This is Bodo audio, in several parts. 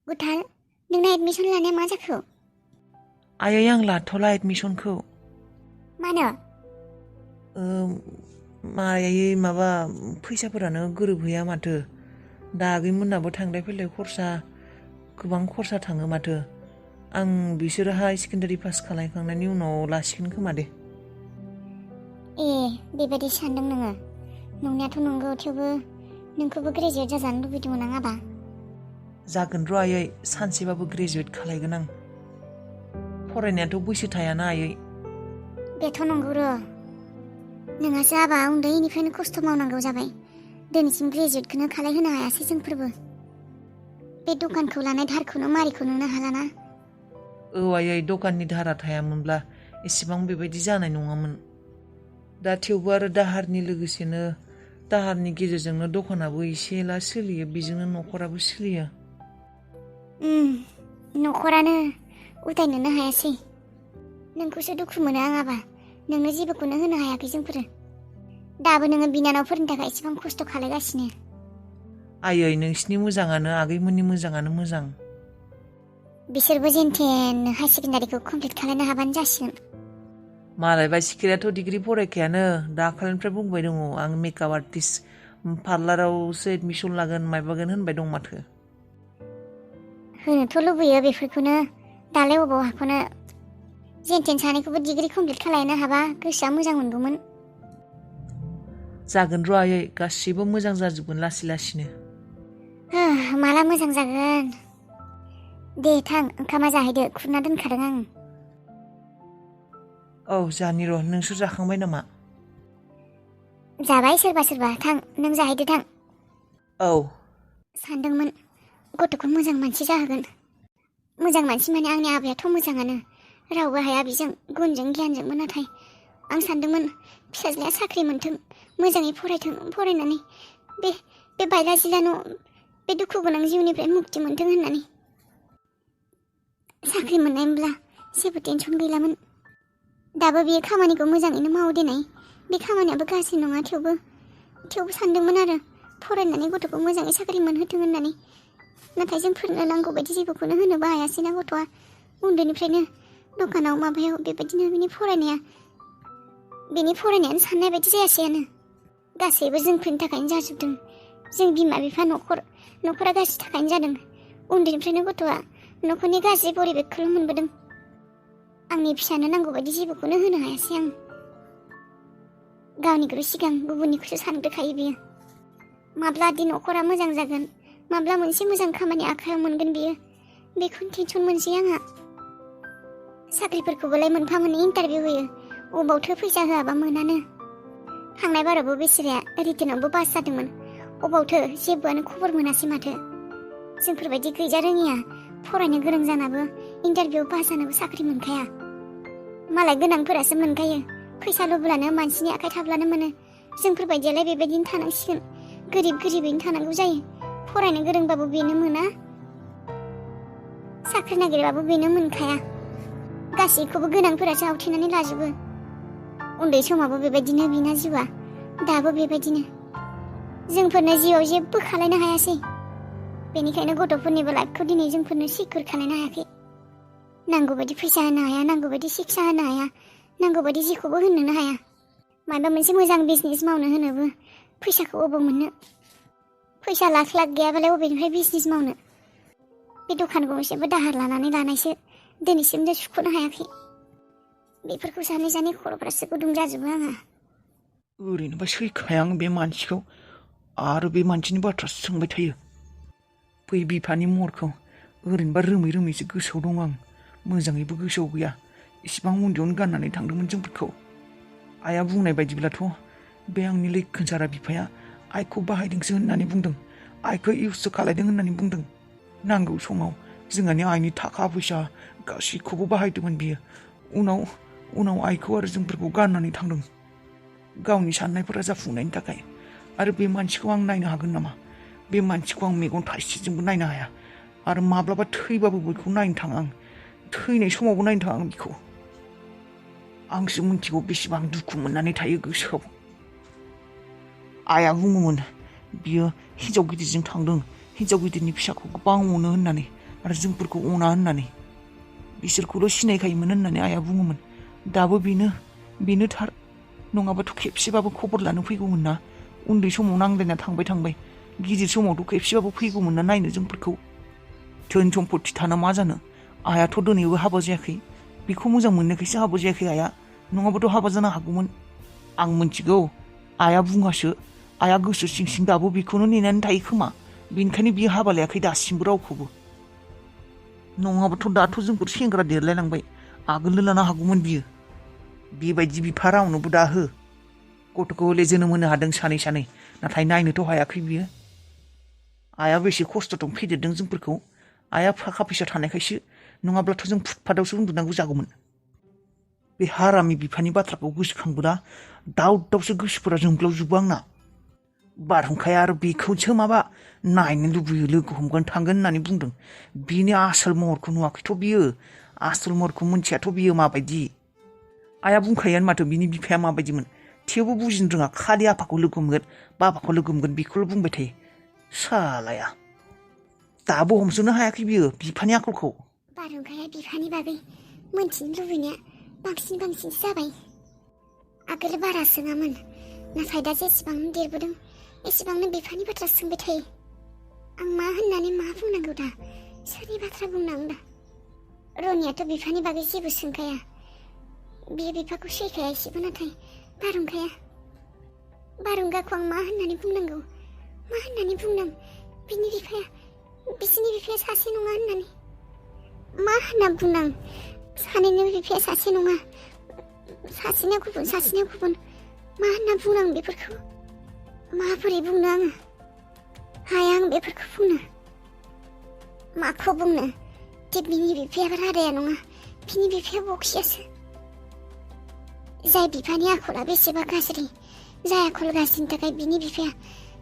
गुथाल नोंना एडमिसन लानाया मा जाखो? आयै आं लाथ'ला एडमिसनखौ। मानो? मायै माबा फैसाफोरानो गोरोबहैया माथो। दा आगैमोननाबो थांलाय फैलाय खरसा गोबां खरसा थाङो माथो। आं बिसोरो हाई सेकेन्डारि पास खालामखांनायनि उनाव लासिगोन खोमा दे। ए बेबायदि सानदों नोङो? नंनायाथ' नंगौ, थेवबो नोंखौबो ग्रेजुवेट जाजानो लुबैदोंमोन आं आबा। जागोन र' आयै, सानसेबाबो ग्रेजुवेट खालायगोन आं। फरायनायाथ' बैसो थायाना आयै। बेथ' नंगौ र'। नोंहासो आबा उन्दैनिफ्रायनो खस्थ' मावनांगौ जाबाय। दिनैसिम ग्रेजुवेटखौनो खालायहोनो हायासै जोंफोरबो। बे दखानखौ लानाय धारखौनो मारिखौ नुनो हालाना। औ आयै, दखाननि धारा थायामोनब्ला एसेबां बेबायदि जानाय नङामोन। दा थेवबो आरो दाहारनि लोगोसेनो दाहारनि गेजेरजोंनो दखानाबो एसे एला सोलियो, बेजोंनो न'खराबो सोलियो। न'खरानो उदायनोनो हायासै। नोंखौसो दुखु मोनो आं आबा। नोंनो जेबोखौनो होनो हायाखै जोंफोरो। दाबो नोङो बिनानावफोरनि थाखाय एसेबां खस्थ' खालायगासिनो। आयै, नोंसिनि मोजाङानो, आगैमोननि मोजाङानो मोजां। बिसोरबो जेनथेन हाई सेकेन्डारिखौ कमप्लिट खालायनो हाबानो जासिगोन। मालायबा सिखिरियाथ' डिग्रि फरायखायानो दाखालिनिफ्राय बुंबाय दङ आं मेकआप आर्टिस्ट पार्लारावसो एडमिसन लागोन माबागोन होनबाय दं माथो। होनोथ' लुबैयो बेफोरखौनो, दालाय अबाव हाख'नो। जेनथेन सानैखौबो डिग्रि कमप्लिट खालायनो हाबा गोसोआ मोजां मोनगौमोन। जागोन र' आयै, गासिबो मोजां जाजोबगोन लासै लासैनो। माला मोजां जागोन। दे थां, ओंखामा जाहैदो, खुरना दोनखादों आं। औ जानि र', नोंसोर जाखांबाय नामा? जाबाय सोरबा सोरबा। थां, नों जाहैदो थां। औ। सानदोंमोन गथ'खौ मोजां मानसि जाहोगोन। मोजां मानसि माने आंनि आबायाथ' मोजाङानो, रावबो हाया बेजों, गुनजों गियानजोंबो। नाथाय आं सानदोंमोन फिसाज्लाया साख्रि मोनथों, मोजाङै फरायथों, फरायनानै बे बायला जिला न', बे दुखु गोनां जिउनिफ्राय मुक्ति मोनथों होननानै। साख्रि मोननायमोनब्ला जेबो टेनसन गैलामोन। दाबो बेयो खामानिखौ मोजाङैनो मावो देनाय। बे खामानियाबो गाज्रि नङा, थेवबो सानदोंमोन आरो फरायनानै गथ'खौ मोजाङै साख्रि मोनहोथों होननानै। नाथाय जोंफोरनो नांगौ बायदि जेबोखौनो होनोबो हायासैना गथ'आ। उन्दैनिफ्रायनो दखानाव माबायाव बेबायदिनो बेनि फरायनायानो साननाय बायदि जायासैयानो। गासैबो जोंफोरनि थाखायनो जाजोबदों। जों बिमा बिफा न'खरा गाज्रि थाखायनो जादों। उन्दैनिफ्रायनो गथ'आ न'खरनि गाज्रि परिबेकखौल' मोनबोदों। आंनि फिसानो नांगौ बायदि जेबोखौनो होनो हायासै आं। गावनिख्रुइ सिगां गुबुननिखौसो सानग्रोखायो बियो। माब्लादि न'खरा मोजां जागोन, माब्ला मोनसे मोजां खामानि आखायाव मोनगोन बियो, बेखौनो टेनसन मोनसै आंहा। साख्रिफोरखौबोलाय मोनफा मोननै इन्टारभिउ होयो, अबावथो फैसा होआबा मोनानो। थांनाय बारावबो बेसेराया रिटेनावबो पास जादोंमोन, अबावथो जेबोआनो खबर मोनासै माथो। जोंफोरबायदि गैजा रोङिया फरायनो गोरों जानाबो इन्टारभिउ पास जानाबो साख्रि मोनखाया। मालाय गोनांफोरासो मोनखायो, फैसा लुबैब्लानो मानसिनि आखाइ थाब्लानो मोनो। जोंफोरबायदियालाय बेबायदिनो थानांसिगोन, गोरिबैनो थानांगौ जायो। फरायनो गोरोंबाबो बेनो मोना, साख्रि नागिरबाबो बेनो मोनखाया। गासैखौबो गोनांफोरासो आवथेनानै लाजोबो। उन्दै समावबो बेबायदिनो बिना जिउआ, दाबो बेबायदिनो। जोंफोरनो जिउआव जेबो खालायनो हायासै। बेनिखायनो गथ'फोरनिबो लाइफखौ दिनै जोंफोरनो सिकिउर खालायनो हायाखै। नांगौ बायदि फैसा होनो हाया, नांगौ बायदि शिक्षा होनो हाया, नांगौ बायदि जेखौबो होनोनो हाया। माबा मोनसे मोजां बिजनेस मावनो होनोबो फैसाखौ अबाव मोननो। फैसा लाख गैयाबालाय अबेनिफ्राय बिजनेस मावनो। बे दखान गंसेबो दाहार लानानै लानायसो, दिनैसिमबो सुख'नो हायाखै। बेफोरखौ सानै खर'फ्रासो गुदुं जाजोबो आंहा। ओरैनोबा सैखाया आं बे मानसिखौ, आरो बे मानसिनि बाथ्रासो सोंबाय थायो। बै बिफानि महरखौ ओरैनोबा रोमै गोसोआव दं आं, मोजाङैबो गोसोआव गैया। इसिबां उन्दैयावनो गाननानै थांदोंमोन जोंफोरखौ। आइया बुंनाय बायदिब्लाथ' बे आंनि लैखोनसारा बिफाया आइखौ बाहायदोंसो होननानै बुंदों, आइखौ इउससो खालायदों होननानै बुंदों। नांगौ समाव जोंहानि आइनि थाखा फैसा गासैखौबो बाहायदोंमोन बियो। उनाव आइखौ आरो जोंफोरखौ गारनानै थांदों, गावनि साननायफोरा जाफुंनायनि थाखाय। आरो बे मानसिखौ आं नायनो हागोन नामा? बे मानसिखौ आं मेगन थाइसेजोंबो नायनो हाया। आरो माब्लाबा थैबाबो बेखौ नायनो थाङा आं, थैनाय समावबो नायनो थाङा आं बिखौ। आंसो मिथिगौ बेसेबां दुखु मोननानै थायो गोसोआव। आइया बुङोमोन बियो हिनजाव गिदिरजों थांदों, हिनजाव गिदिरनि फिसाखौ गोबां अनो होननानै। आरो जोंफोरखौ अना होननानै बिसोरखौल' सिनायखायोमोन होननानै आइया बुङोमोन। दाबो बेनो थार। नङाबाथ' खेबसेबाबो खबर लानो फैगौमोन ना। उन्दै समाव नांलायना थांबाय गिदिर समावथ' खेबसेबाबो फैगौमोन ना नायनो जोंफोरखौ। धोन सम्पति थाना मा जानो, आइयाथ' दिनैबो हाबा जायाखै। बेखौ मोजां मोननायखायसो हाबा जायाखै आइया, नङाबाथ' हाबा जानो हागौमोन। आं मिथिगौ आइया बुङासो, आइया गोसो सिं दाबो बेखौनो नेनानै थायो खोमा। बेनिखायनो बियो हाबा लायाखै दासिमबो रावखौबो। नङाबाथ' दाथ' जोंफोर सेंग्रा देरलायलांबाय, आगोलनो लानो हागौमोन बियो। बेबायदि बिफा रावनोबो दा हो। गथ'खौ हले जोनोम होनो हादों सानै, नाथाय नायनोथ' हायाखै बियो। आइया बेसे खस्थ'जों फेदेरदों जोंफोरखौ। आइया थाखा फैसा थानायखायसो, नङाब्लाथ' जों फुटपाथावसो उन्दुनांगौ जागौमोन। बे हारामि बिफानि बाथ्राखौ गोसोखांबोला दावसो गोसोफोरा जोंब्लावजोबो आंना। बारहुंखाया आरो बेखौसो माबा नायनो लुबैयो, लोगो हमगोन थांगोन होननानै बुंदों। बिनि आसोल महरखौ नुवाखैथ' बियो, आसोल महरखौ मिथियाथ' बियो माबायदि। आइया बुंखायोआनो माथो बिनि बिफाया माबायदिमोन, थेवबो बुजिनो रोङा। खालि आफाखौ लोगो हमगोन, बाबाखौ लोगो हमगोन बेखौल' बुंबाय थायो सालाया। दाबो हमसोनो हायाखै बियो बिफानि आखलखौ। बारहुंखाया बिफानि बागै मोनथिनो लुबैनाया बांसिनसो जाबाय। आगोल बारा सोङामोन, नाथाय दा जेसेबांनो देरबोदों एसेबांनो बिफानि बाथ्रा सोंबाय थायो। आं मा होननानै मा बुंनांगौ दा, सोरनि बाथ्रा बुंनांगौ दा। रनियाथ' बिफानि बागै जेबो सोंखाया, बियो बिफाखौ सैखाया एसेबो। नाथाय बारहुंखाखौ आं मा होननानै बुंनांगौ, मा होननानै बुंनां। बिसिनि बिफाया सासे नङा होननानै मा होनना बुंनां। सानैनिबो बिफाया सासे नङा, सासेना गुबुन मा होनना बुंनां बेफोरखौ। माबोरै बुंनो आङो, हाया आं बेफोरखौ बुंनो। माखौ बुंनो दे, बिनि बिफायाबो रादाया नङा, बिनि बिफाया बखियासो। जाय बिफानि आखला बेसेबा गाज्रि, जाय आखल गाज्रिनि थाखाय बिनि बिफाया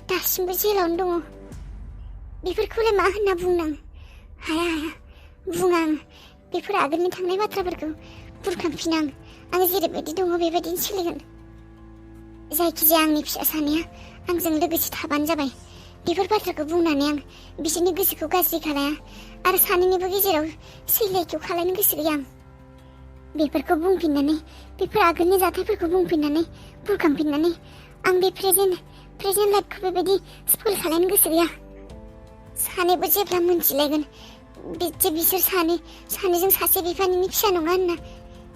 दासिमबो जेलावनो दङ, बेफोरखौलाय मा होनना बुंनां। हाया बुङां। बेफोर आगोलनि थांनाय बाथ्राफोरखौ बुरखांफिनां। आं जेरैबायदि दङ बेबायदिनो सोलिगोन। जायखिजाया आंनि फिसा सानैया आंजों लोगोसे थाबानो जाबाय। बेफोर बाथ्राखौ बुंनानै आं बिसोरनि गोसोखौ गाज्रि खालाया, आरो सानैनिबो गेजेराव सैलायखौ खालायनो गोसो गैया आं। बेफोरखौ बुंफिननानै, बेफोर आगोलनि जाथायफोरखौ बुंफिननानै बुरखांफिननानै आं बे प्रेजेन्ट लाइफखौ बेबायदि स्पइल खालायनो गोसो गैया। सानैबो जेब्ला मोनथिलायगोन जे बिसोर सानैजों सासे बिफानिनि फिसा नङा होनना,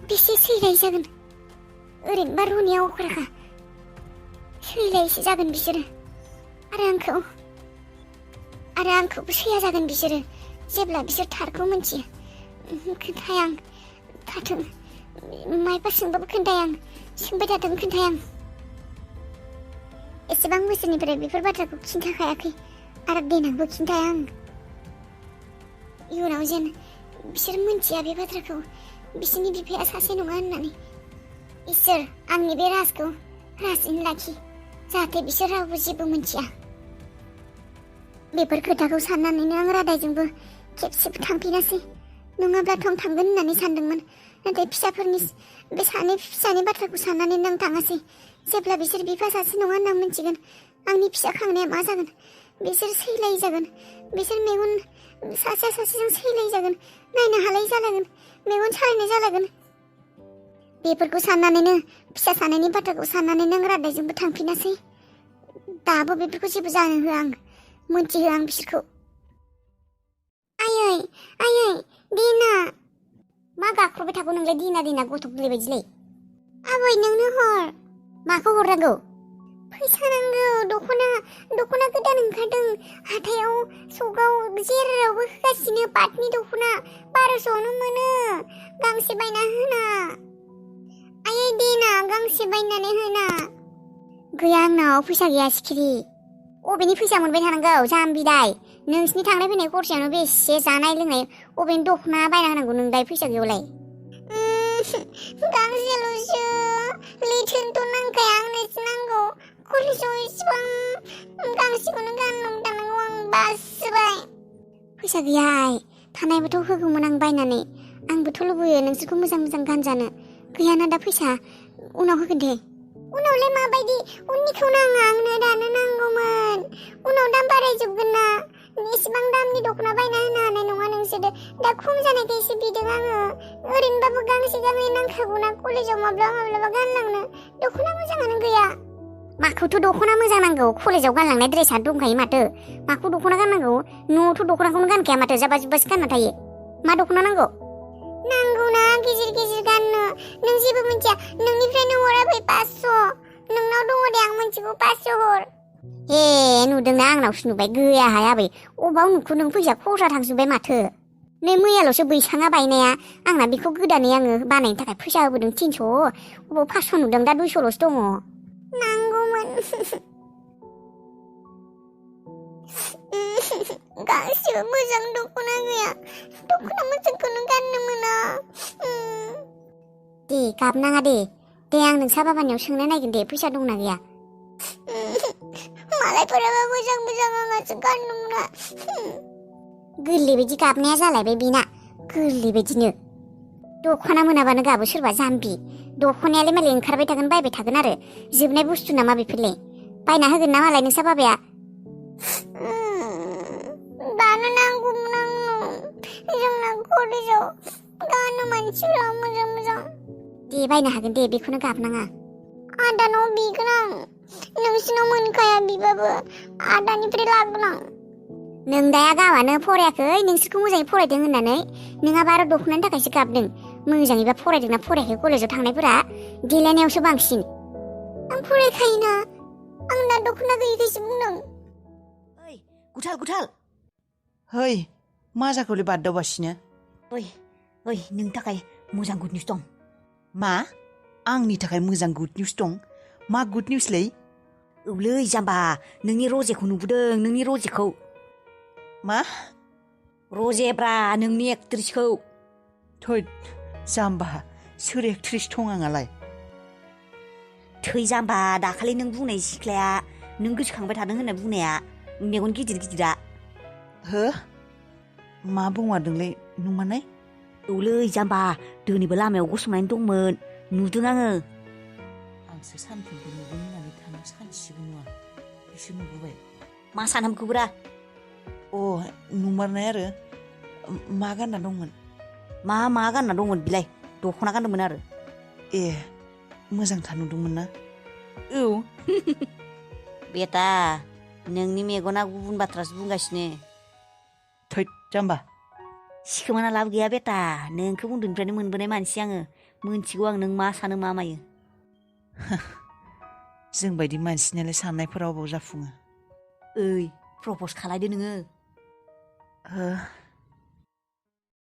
बेसे सैलाय जागोन। ओरैनोबा रनिया अख्राखा, सैलायसो जागोन बिसोरो। आरो आंखौबो सैया जागोन बिसोरो, जेब्ला बिसोर थारखौ मोनथियो। खोन्थाया आं, थाथों मायबा सोंबाबो खोन्थाया आं, सोंबाय थाथों खोन्थाया आं। एसेबां बोसोरनिफ्राय बेफोर बाथ्राखौ खिन्थाखायाखै, आरो देनांबो खिन्थाया आं। इयुनाव जेन बिसोर मोनथिया बे बाथ्राखौ, बिसोरनि बिफाया सासे नङा होननानै। इसोर आंनि बे राजखौ राजैनो लाखि, जाहाथे बिसोर रावबो जेबो मोनथिया। बेफोर खोथाखौ साननानैनो आं रादायजोंबो खेबसेबो थांफिनासै। नङाब्लाथ' आं थांगोन होननानै सानदोंमोन, नाथाय बे सानै फिसानि बाथ्राखौ साननानैनो आं थाङासै। जेब्ला बिसोर बिफा सासे नङा होनना मिथिगोन, आंनि फिसा खांनाया मा जागोन। बिसोर सैलाय जागोन, बिसोर मेगन सासेजों सैलाय जागोन, नायनो हालाय जालागोन, मेगन सालायनाय जालागोन। बेफोरखौ साननानैनो, फिसा सानैनि बाथ्राखौ साननानैनो आं रादायजोंबो थांफिनासै। दाबो बेफोरखौ जेबो जानो होआ आं, मोनथिहोआ आं बिसोरखौ। आयै दिना मा गाख्रबबाय थागौ नोंलाय, दिना गथ' बुरै बायदिलाय। आबै नोंनो हर। माखौ हरनांगौ? फैसा नांगौ। दख'ना गोदान ओंखारदों हाथायाव, सगाव जेरावबो होगासिनो। पाटनि दख'ना 1200 मोनो, गांसे बायना होना। आयै दिना गांसे बायनानै होना। गैया आंनाव फैसा गैया सिखिरि। अबेनि फैसा मोनबाय थानांगौ जाम्बिदाय, नोंसिनि थांनाय फैनाय खरसायावनो बेसे जानाय लोंनाय, अबेनि दख'ना बायना होनांगौ नोंलाय फैसा गैयावलाय। गांसेल'सो, लेथोनोथ' नांखाया, आंनोसो नांगौ। कलेजाव इसिबां गांसेखौनो गाननांगौ थानांगौ, आं बासोबाय। फैसा गैया थानायबोथ' होगौमोन आं बायनानै। आंबोथ' लुबैयो नोंसोरखौ मोजां गानजानो। गैयाना दा फैसा, उनाव होगोन दे। उनावलाय माबायदि, उननिखौ नाङा आंनो दानो नांगौमोन। उनाव दाम बारायजोबगोन ना, एसेबां दामनि दख'ना बायना होनो हानाय नङा नोंसोर। बिसोरो दा खम जानायखायसो बिदों आङो ओरैनोबाबो गांसे गांनै नांखागौना कलेजाव माब्लाबा माब्लाबा गानलांनो दख'ना मोजाङानो गैया माखौथ' दख'ना मोजां नांगौ कलेजाव गानलांनाय ड्रेसा दंखायो माथो माखौ दख'ना गाननांगौ न'आवथ' दख'नाखौनो गानखाया माथो जाबा जुब्बासो गानना थायो मा दख'ना नांगौ नांगौना गेजेर गेजेर गाननो नों जेबो मिथिया नोंनिफ्रायनो हराखै 500 नोंनाव दङ दे आं मिथिगौ 500 हर ए नुदोंना आंनावसो नुबाय गैयाहाय आबै अबाव नुखो नों फैसा खरसा थांजोब्बाय माथो नै मैयाल'सो बैसाङा बायनाया आंना बेखौ गोदानै आङो बानायनो थाखाय फैसा होबोदों 300 अबाव 500 नुदों दा 200ल'सो दङ नांगौमोन गांसेबो मोजां दख'ना गैया दख'ना मोजांखौनो गाननो मोना दे गाबनाङा दे आं नोंसा बाबानियाव सोंना नायगोन दे फैसा दंना गैया मालायफोराबो मोजां मोजां आंहासो गाननो मोना गोरलै बायदि गाबनाया जालायबाय बेना गोरलै बायदिनो दख'ना मोनाबानो गाबो सोरबा जाम्बि दख'नायालाय मालाय ओंखारबाय थागोन बायबाय थागोन आरो जोबनाय बुस्थु नामा बेफोरलाय बायना होगोन ना मालाय नोंसा बाबाया दानो नांगौमोन आंनो जोंना कलेजाव गानो मानसिफ्रा मोजां मोजां दे बायनो हागोन दे बेखौनो गाबनाङा आदानाव बिगोन आं नोंसिनाव मोनखाया बिबाबो आदानिफ्राय लागोन आं नों दाया गावानो फरायाखै नोंसोरखौ मोजाङै फरायदों होननानै नोंहाबा आरो दख'नानि थाखायसो गाबदों मोजाङैबा फरायदोंना फरायाखै कलेजाव थांनायफोरा देलायनायावसो बांसिन आं फरायखायोना आं दा दख'ना गैयिखायसो बुंदों ओइ गुथाल है मा जाखौलै बादावगासिनो ओइ नोंनि थाखाय मोजां गुड निउस दं मा आंनि थाखाय मोजां गुड निउस दं मा गुड निउसलै औलै जाम्बा नोंनि रजेखौ नुबोदों नोंनि रजेखौ मा रजेब्रा नोंनि एक्ट्रिसखौ थोद जाम्बा सोर एक्ट्रिस थं आंहालाय थै जाम्बा दाखालि नों बुंनाय सिख्लाया नों गोसोखांबाय थादों होनना बुंनाया मेगन गिदिर गिदिरा हो मा बुंमारदोंलै नुमारनाय औलै जाम्बा दिनैबो लामायाव गसंनानै दंमोन नुदों आङो आंसो सानफ्रोमबो नुगोन होननानै थानो सानसेबो नुवा बिसोर नुबोबाय मा सानहामखोब्रा अ नुमारनाय आरो मा गानना दंमोन मा गानना दंमोन बिलाय दख'ना गानदोंमोन आरो ए मोजांथार नुदोंमोन ना औ बेटा नोंनि मेगना गुबुन बाथ्रासो बुंगासिनो थैद जाम्बा सिखोमाना लाब गैया बेटा नोंखौ उन्दैनिफ्रायनो मोनबोनाय मानसि आङो मोनथिगौ आं नों मा सानो मा मायो जोंबायदि मानसिनियालाय साननायफोरा अबाव जाफुङो ओइ प्रपस खालायदो नोङो